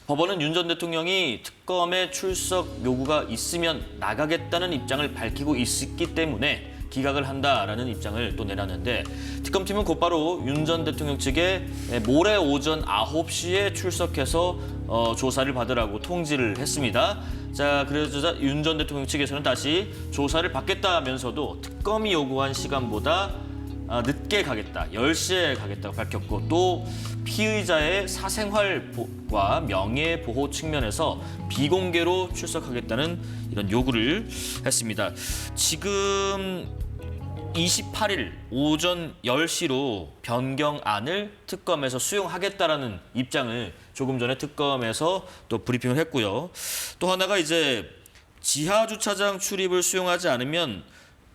법원은 윤 전 대통령이 특검에 출석 요구가 있으면 나가겠다는 입장을 밝히고 있기 때문에 기각을 한다라는 입장을 또 내놨는데 특검팀은 곧바로 윤 전 대통령 측에 모레 오전 9시에 출석해서 조사를 받으라고 통지를 했습니다. 자, 그러자 윤 전 대통령 측에서는 다시 조사를 받겠다면서도 특검이 요구한 시간보다 늦게 가겠다, 10시에 가겠다고 밝혔고 또 피의자의 사생활과 명예보호 측면에서 비공개로 출석하겠다는 이런 요구를 했습니다. 지금 28일 오전 10시로 변경안을 특검에서 수용하겠다라는 입장을 조금 전에 특검에서 또 브리핑을 했고요. 또 하나가 이제 지하 주차장 출입을 수용하지 않으면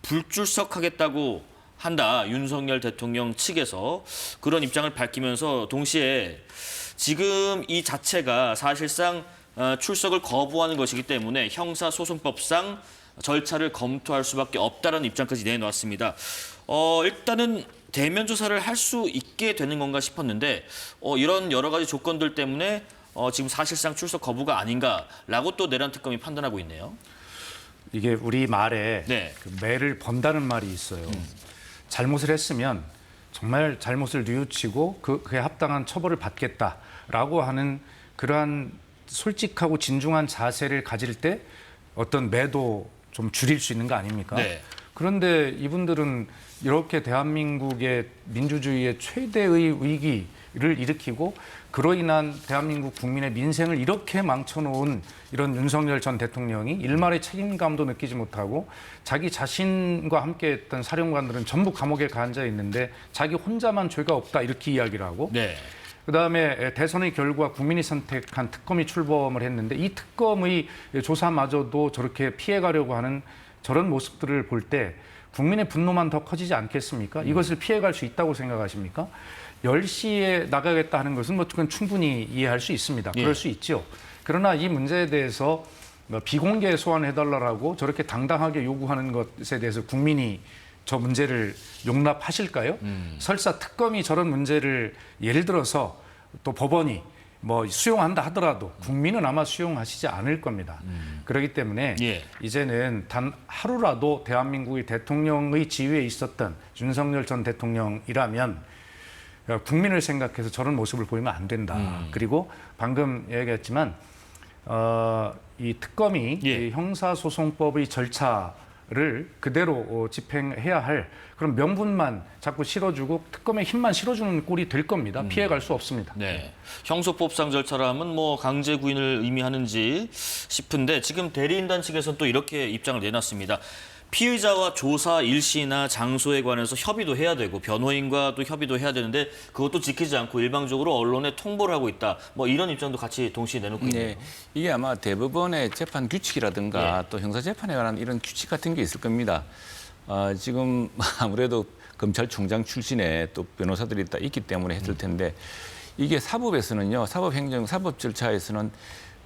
불출석하겠다고 한다. 윤석열 대통령 측에서 그런 입장을 밝히면서 동시에 지금 이 자체가 사실상 출석을 거부하는 것이기 때문에 형사소송법상 절차를 검토할 수밖에 없다는 입장까지 내놓았습니다. 일단은 대면 조사를 할 수 있게 되는 건가 싶었는데 이런 여러 가지 조건들 때문에 지금 사실상 출석 거부가 아닌가라고 또 내란 특검이 판단하고 있네요. 이게 우리 말에 네. 그 매를 번다는 말이 있어요. 잘못을 했으면 정말 잘못을 뉘우치고 그에 합당한 처벌을 받겠다라고 하는 그러한 솔직하고 진중한 자세를 가질 때 어떤 매도 좀 줄일 수 있는 거 아닙니까? 네. 그런데 이분들은 이렇게 대한민국의 민주주의의 최대의 위기를 일으키고 그로 인한 대한민국 국민의 민생을 이렇게 망쳐놓은 이런 윤석열 전 대통령이 일말의 책임감도 느끼지 못하고 자기 자신과 함께했던 사령관들은 전부 감옥에 가앉아 있는데 자기 혼자만 죄가 없다 이렇게 이야기를 하고 네. 그다음에 대선의 결과 국민이 선택한 특검이 출범을 했는데 이 특검의 조사마저도 저렇게 피해가려고 하는 저런 모습들을 볼 때 국민의 분노만 더 커지지 않겠습니까? 이것을 피해갈 수 있다고 생각하십니까? 10시에 나가겠다 하는 것은 뭐 그건 충분히 이해할 수 있습니다. 그럴 수 있죠. 그러나 이 문제에 대해서 비공개 소환해달라고 저렇게 당당하게 요구하는 것에 대해서 국민이 저 문제를 용납하실까요? 설사 특검이 저런 문제를 예를 들어서 또 법원이 뭐 수용한다 하더라도 국민은 아마 수용하시지 않을 겁니다. 그렇기 때문에 이제는 단 하루라도 대한민국의 대통령의 지위에 있었던 윤석열 전 대통령이라면 국민을 생각해서 저런 모습을 보이면 안 된다. 그리고 방금 얘기했지만 이 특검이 이 형사소송법의 절차를 그대로 집행해야 할 그런 명분만 자꾸 실어주고 특검의 힘만 실어주는 꼴이 될 겁니다. 피해갈 수 없습니다. 네. 형소법상 절차라면 뭐 강제 구인을 의미하는지 싶은데 지금 대리인단 측에서는 또 이렇게 입장을 내놨습니다. 피의자와 조사 일시나 장소에 관해서 협의도 해야 되고 변호인과도 협의도 해야 되는데 그것도 지키지 않고 일방적으로 언론에 통보를 하고 있다. 뭐 이런 입장도 같이 동시에 내놓고 있네요. 네, 이게 아마 대법원의 재판 규칙이라든가 또 형사재판에 관한 이런 규칙 같은 게 있을 겁니다. 지금 아무래도 검찰총장 출신의 또 변호사들이 다 있기 때문에 했을 텐데 이게 사법에서는요, 사법 절차에서는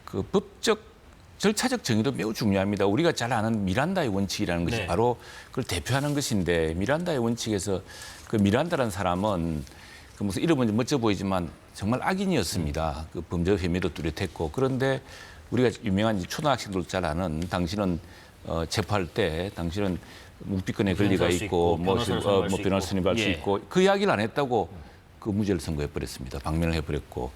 그 법적 절차적 정의도 매우 중요합니다. 우리가 잘 아는 미란다의 원칙이라는 것이 바로 그걸 대표하는 것인데 미란다의 원칙에서 그 미란다라는 사람은 그 무슨 이름은 멋져 보이지만 정말 악인이었습니다. 그 범죄 혐의도 뚜렷했고 그런데 우리가 유명한 초등학생들도 잘 아는 당신은 체포할 때 당신은 묵비권의 권리가 있고 변호사를 선임할 수 있고 그 이야기를 안 했다고 그 무죄를 선고해버렸습니다. 방면을 해버렸고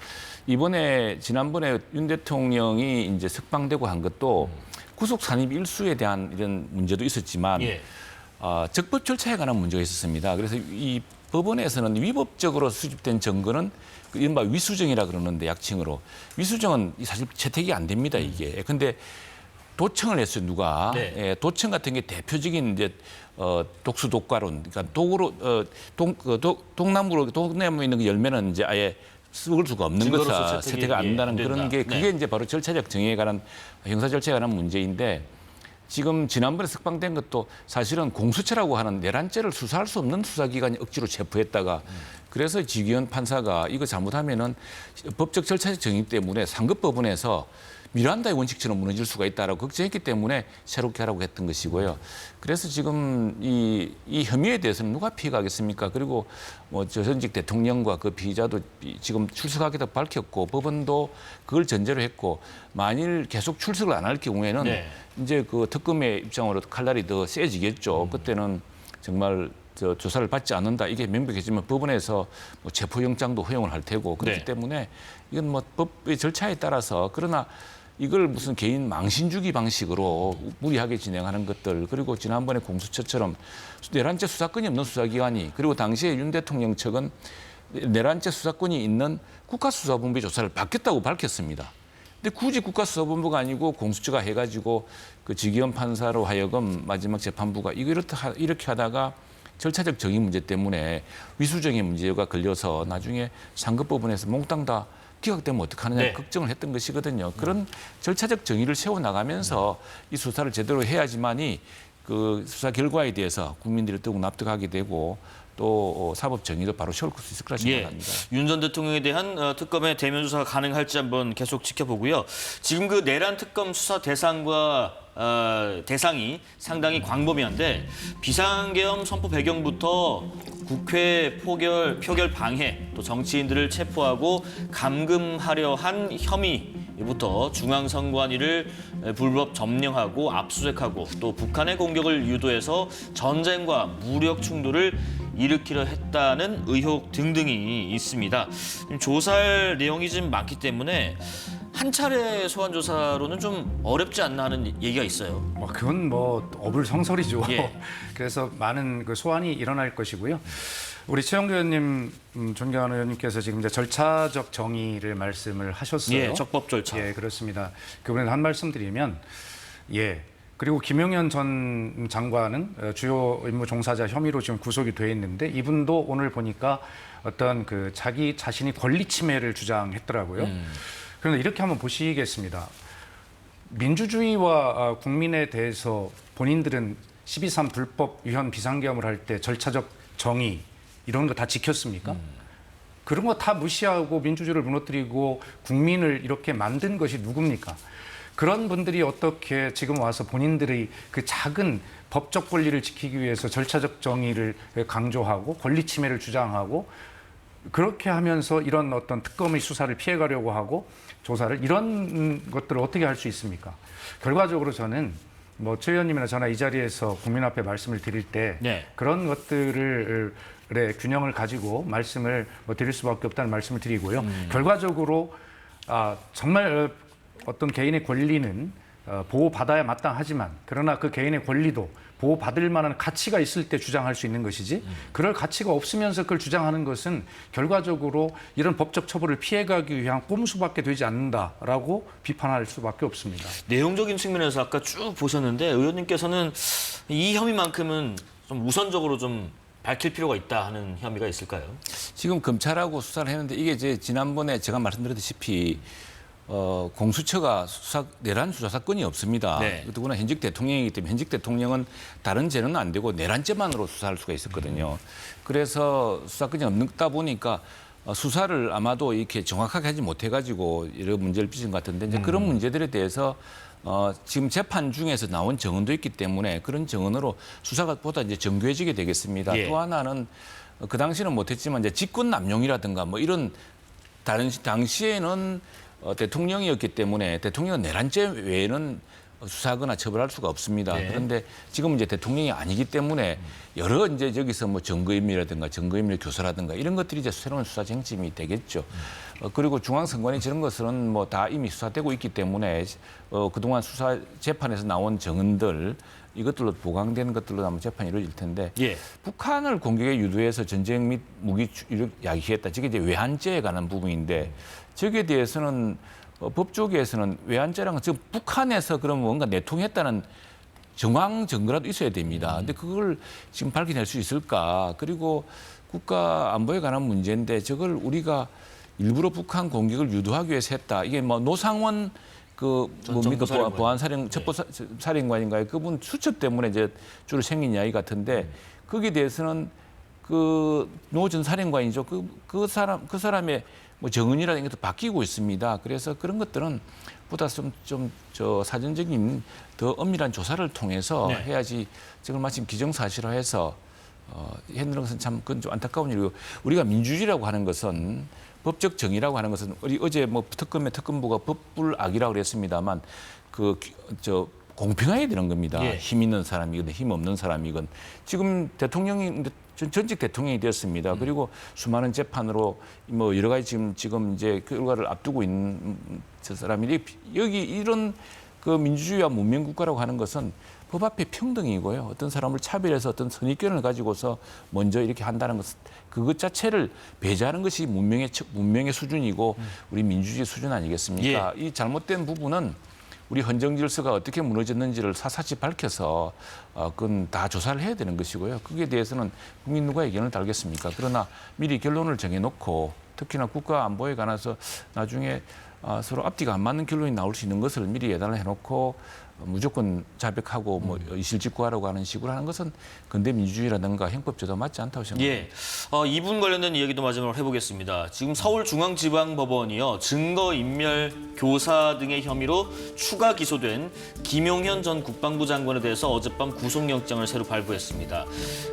지난번에 윤 대통령이 이제 석방되고 한 것도 구속 산입 일수에 대한 이런 문제도 있었지만 적법 절차에 관한 문제가 있었습니다. 그래서 이 법원에서는 위법적으로 수집된 증거는 이른바 위수정이라 그러는데 약칭으로 위수정은 사실 채택이 안 됩니다 이게. 근데 도청을 했어요 누가. 도청 같은 게 대표적인 이제 독수 독과론. 그러니까 동남으로 동남에 있는 그 열매는 이제 아예 썩을 수가 없는 것을 채택이 안 된다는 그런 게 그게 이제 바로 절차적 정의에 관한 형사 절차에 관한 문제인데 지금 지난번에 석방된 것도 사실은 공수처라고 하는 내란죄를 수사할 수 없는 수사기관이 억지로 체포했다가 그래서 지기현 판사가 이거 잘못하면은 법적 절차적 정의 때문에 상급 법원에서 미란다의 원칙처럼 무너질 수가 있다라고 걱정했기 때문에 새롭게 하라고 했던 것이고요. 그래서 지금 이 혐의에 대해서는 누가 피해가겠습니까? 그리고 뭐 저 전직 대통령과 그 피의자도 지금 출석하겠다고 밝혔고 법원도 그걸 전제로 했고 만일 계속 출석을 안 할 경우에는 네. 이제 그 특검의 입장으로 칼날이 더 세지겠죠. 그때는 정말 조사를 받지 않는다 이게 명백해지면 법원에서 뭐 체포영장도 허용을 할 테고 그렇기 네. 때문에 이건 뭐 법의 절차에 따라서 그러나 이걸 무슨 개인 망신주기 방식으로 무리하게 진행하는 것들 그리고 지난번에 공수처처럼 내란죄 수사권이 없는 수사기관이 그리고 당시에 윤 대통령 측은 내란죄 수사권이 있는 국가수사본부의 조사를 받겠다고 밝혔습니다. 근데 굳이 국가수사본부가 아니고 공수처가 해가지고 그 지기현 판사로 하여금 마지막 재판부가 이렇게 하다가 절차적 정의 문제 때문에 위수정의 문제가 걸려서 나중에 상급법원에서 몽땅 다 기각되면 어떡하느냐 네. 걱정을 했던 것이거든요. 그런 절차적 정의를 세워나가면서 이 수사를 제대로 해야지만이 그 수사 결과에 대해서 국민들이 더욱 납득하게 되고 또 사법 정의도 바로 세울 수 있을 거라 생각합니다. 윤 전 대통령에 대한 특검의 대면 조사가 가능할지 한번 계속 지켜보고요. 지금 그 내란 특검 수사 대상과 대상이 상당히 광범위한데 비상계엄 선포 배경부터 국회 표결 방해, 또 정치인들을 체포하고 감금하려 한 혐의부터 중앙선관위를 불법 점령하고 압수수색하고 또 북한의 공격을 유도해서 전쟁과 무력 충돌을 일으키려 했다는 의혹 등등이 있습니다. 조사할 내용이 좀 많기 때문에 한 차례 소환 조사로는 좀 어렵지 않나 하는 얘기가 있어요. 그건 뭐 어불성설이죠. 예. 그래서 많은 그 소환이 일어날 것이고요. 우리 최영두 의원님, 존경하는 의원님께서 지금 이제 절차적 정의를 말씀을 하셨어요. 예, 적법 절차. 예, 그렇습니다. 그분에 한 말씀 드리면, 예. 그리고 김용현 전 장관은 주요 임무 종사자 혐의로 지금 구속이 돼 있는데 이분도 오늘 보니까 어떤 그 자기 자신이 권리 침해를 주장했더라고요. 그런데 이렇게 한번 보시겠습니다. 민주주의와 국민에 대해서 본인들은 12.3 불법 위헌 비상계엄을 할 때 절차적 정의 이런 거 다 지켰습니까? 그런 거 다 무시하고 민주주의를 무너뜨리고 국민을 이렇게 만든 것이 누굽니까? 그런 분들이 어떻게 지금 와서 본인들의 그 작은 법적 권리를 지키기 위해서 절차적 정의를 강조하고 권리 침해를 주장하고 그렇게 하면서 이런 어떤 특검의 수사를 피해가려고 하고 조사를 이런 것들을 어떻게 할 수 있습니까? 결과적으로 저는 뭐 최 의원님이나 저나 이 자리에서 국민 앞에 말씀을 드릴 때 네. 그런 것들을 균형을 가지고 말씀을 드릴 수밖에 없다는 말씀을 드리고요. 결과적으로 정말 어떤 개인의 권리는 보호받아야 마땅하지만 그러나 그 개인의 권리도 보호받을 만한 가치가 있을 때 주장할 수 있는 것이지 그럴 가치가 없으면서 그걸 주장하는 것은 결과적으로 이런 법적 처벌을 피해가기 위한 꼼수밖에 되지 않는다라고 비판할 수밖에 없습니다. 내용적인 측면에서 아까 쭉 보셨는데 의원님께서는 이 혐의만큼은 좀 우선적으로 좀 밝힐 필요가 있다 하는 혐의가 있을까요? 지금 검찰하고 수사를 했는데 이게 이제 지난번에 제가 말씀드렸다시피 공수처가 내란 수사 사건이 없습니다. 네. 더구나 현직 대통령이기 때문에 현직 대통령은 다른 죄는 안 되고 내란죄만으로 수사할 수가 있었거든요. 그래서 수사권이 없다 보니까 수사를 아마도 이렇게 정확하게 하지 못해가지고 여러 문제를 빚은 것 같은데 이제 그런 문제들에 대해서 지금 재판 중에서 나온 정언도 있기 때문에 그런 정언으로 수사가 보다 이제 정교해지게 되겠습니다. 예. 또 하나는 그 당시는 못했지만 이제 직권 남용이라든가 뭐 이런 다른 당시에는 대통령이었기 때문에 대통령은 내란죄 외에는 수사하거나 처벌할 수가 없습니다. 네. 그런데 지금 이제 대통령이 아니기 때문에 여러 이제 저기서 뭐 증거인멸이라든가 증거인멸 교사라든가 이런 것들이 이제 새로운 수사 쟁점이 되겠죠. 그리고 중앙선관위 저런 것은 뭐 다 이미 수사되고 있기 때문에 그동안 수사 재판에서 나온 정언들 이것들로 보강되는 것들로 아마 재판이 이루어질 텐데 예. 북한을 공격에 유도해서 전쟁 및 무기 야기했다. 저게 이제 외환죄에 관한 부분인데 저기에 대해서는 법조계에서는 외환죄랑은 지금 북한에서 그럼 뭔가 내통했다는 정황 증거라도 있어야 됩니다. 근데 그걸 지금 밝혀낼 수 있을까? 그리고 국가 안보에 관한 문제인데 저걸 우리가 일부러 북한 공격을 유도하기 위해서 했다. 이게 뭐 노상원 그 뭡니까 보안사령 첩보사령관인가요? 그분 수첩 때문에 이제 주로 생긴 이야기 같은데 거기에 대해서는 그 노 전 사령관이죠. 그 사람의 뭐 정은이라는 것도 바뀌고 있습니다. 그래서 그런 것들은 보다 저 사전적인 더 엄밀한 조사를 통해서 네. 해야지 지금 마침 기정사실화해서 했는 것은 참 그건 좀 안타까운 일이고 우리가 민주주의라고 하는 것은 법적 정의라고 하는 것은 우리 어제 뭐 특검부가 법불악이라고 그랬습니다만 공평해야 되는 겁니다. 예. 힘 있는 사람이건 힘 없는 사람이건 지금 대통령이 전직 대통령이 되었습니다. 그리고 수많은 재판으로 뭐 여러 가지 지금 이제 결과를 앞두고 있는 저 사람이 여기 이런 그 민주주의와 문명 국가라고 하는 것은 법 앞에 평등이고요. 어떤 사람을 차별해서 어떤 선입견을 가지고서 먼저 이렇게 한다는 것, 그것 자체를 배제하는 것이 문명의 수준이고 우리 민주주의 수준 아니겠습니까? 이 잘못된 부분은 우리 헌정 질서가 어떻게 무너졌는지를 사사치 밝혀서 그건 다 조사를 해야 되는 것이고요. 거기에 대해서는 국민 누가 의견을 달겠습니까? 그러나 미리 결론을 정해놓고 특히나 국가 안보에 관해서 나중에 서로 앞뒤가 안 맞는 결론이 나올 수 있는 것을 미리 예단을 해놓고 무조건 자백하고 뭐 이실직고하라고 하는 식으로 하는 것은 근대 민주주의라든가 형법제도 맞지 않다고 생각합니다. 예, 이분 관련된 이야기도 마지막으로 해보겠습니다. 지금 서울중앙지방법원이요 증거인멸, 교사 등의 혐의로 추가 기소된 김용현 전 국방부 장관에 대해서 어젯밤 구속영장을 새로 발부했습니다.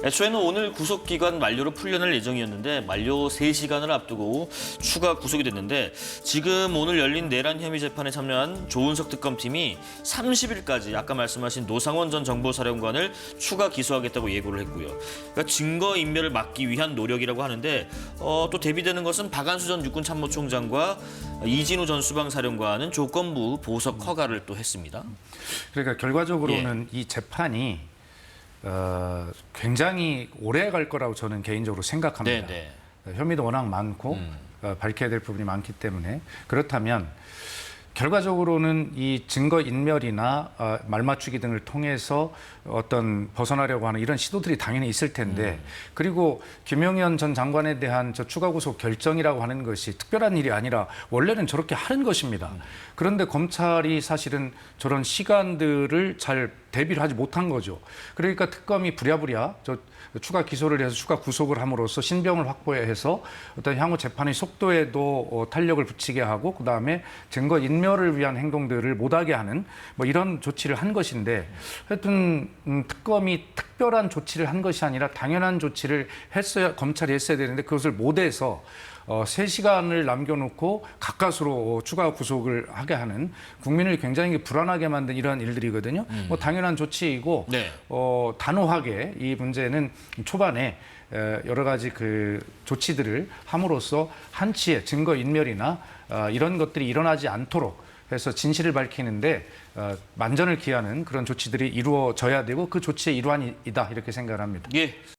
애초에는 오늘 구속기간 만료로 풀려날 예정이었는데 만료 3시간을 앞두고 추가 구속이 됐는데 지금 오늘 열린 내란 혐의 재판에 참여한 조은석 특검팀이 30일까지 아까 말씀하신 노상원 전 정보사령관을 추가 기소하겠다고 예고를 했고요. 그러니까 증거인멸을 막기 위한 노력이라고 하는데 또 대비되는 것은 박안수 전 육군참모총장과 이진우 전 수방사령관은 조건부 보석 허가를 또 했습니다. 그러니까 결과적으로는 이 재판이 굉장히 오래 갈 거라고 저는 개인적으로 생각합니다. 네. 혐의도 워낙 많고 밝혀야 될 부분이 많기 때문에 그렇다면 결과적으로는 이 증거인멸이나 말맞추기 등을 통해서 어떤 벗어나려고 하는 이런 시도들이 당연히 있을 텐데 그리고 김용현 전 장관에 대한 저 추가 구속 결정이라고 하는 것이 특별한 일이 아니라 원래는 저렇게 하는 것입니다. 그런데 검찰이 사실은 저런 시간들을 잘 대비를 하지 못한 거죠. 그러니까 특검이 부랴부랴 추가 기소를 해서 추가 구속을 함으로써 신병을 확보해서 어떤 향후 재판의 속도에도 탄력을 붙이게 하고 그다음에 증거 인멸을 위한 행동들을 못하게 하는 뭐 이런 조치를 한 것인데 하여튼 특검이 특별한 조치를 한 것이 아니라 당연한 조치를 검찰이 했어야 되는데 그것을 못해서 3시간을 남겨놓고 가까스로 추가 구속을 하게 하는 국민을 굉장히 불안하게 만든 이러한 일들이거든요. 뭐 당연한 조치이고 네. 단호하게 이 문제는 초반에 여러 가지 그 조치들을 함으로써 한치의 증거 인멸이나 이런 것들이 일어나지 않도록 해서 진실을 밝히는데 만전을 기하는 그런 조치들이 이루어져야 되고 그 조치의 일환이다 이렇게 생각을 합니다. 예.